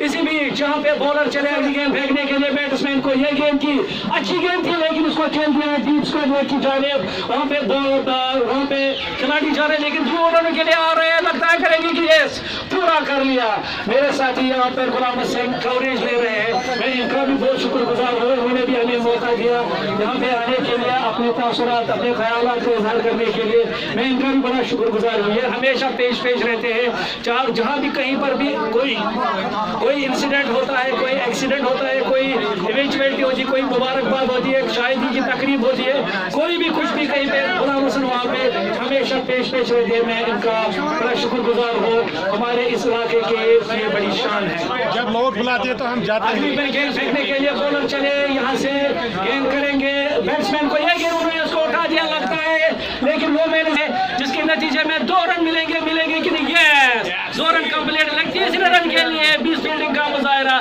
इसी बीच जहाँ पे बॉलर चले अगली गेंद फेंकने के लिए बैट्समैन को, ये गेंद की अच्छी गेंद थी लेकिन उसको खेल दिया डीप स्क्वायर की जानिब। वहाँ पे खिलाड़ी जा रहे हैं लेकिन दो रनों के लिए आ रहे हैं, लगता है करेंगे कि यस पूरा कर लिया। मेरे साथी यहाँ पर गुलाम सिंह कवरेज ले रहे हैं, मैं इनका भी बहुत शुक्रगुजार हूँ, उन्होंने भी हमें मौका दिया यहाँ पे आने के लिए, अपने तासुरात अपने ख्यालात को इजहार करने के लिए मैं इनका भी बड़ा शुक्रगुजार हूँ। ये हमेशा पेश रहते हैं, जहाँ भी कहीं पर भी कोई इंसिडेंट होता है, कोई एक्सीडेंट होता है, कोई इवेंचुअलिटी होती है, कोई मुबारकबाद होती है, शादी की तकरीब होती है, कोई भी कुछ भी कहीं पे गुलाम हसन वहाँ पे हमेशा पेश रहते हैं। मैं इनका बड़ा शुक्रगुजार हूँ, हमारे इस इलाके के ये बड़ी शान है। जब लोग बुलाते हैं तो हम जाते हैं। में गेंद फेंकने के लिए बॉलर चले, यहाँ से गेंद करेंगे बैट्समैन को, यह गेंद उन्होंने उसको उठा दिया लगता है, लेकिन वो मैंने जिसके नतीजे में 2 रन मिलेंगे कि नहीं, ये 2 रन कंप्लीट, 30 रन के लिए 20 फील्डिंग का मुजाहरा।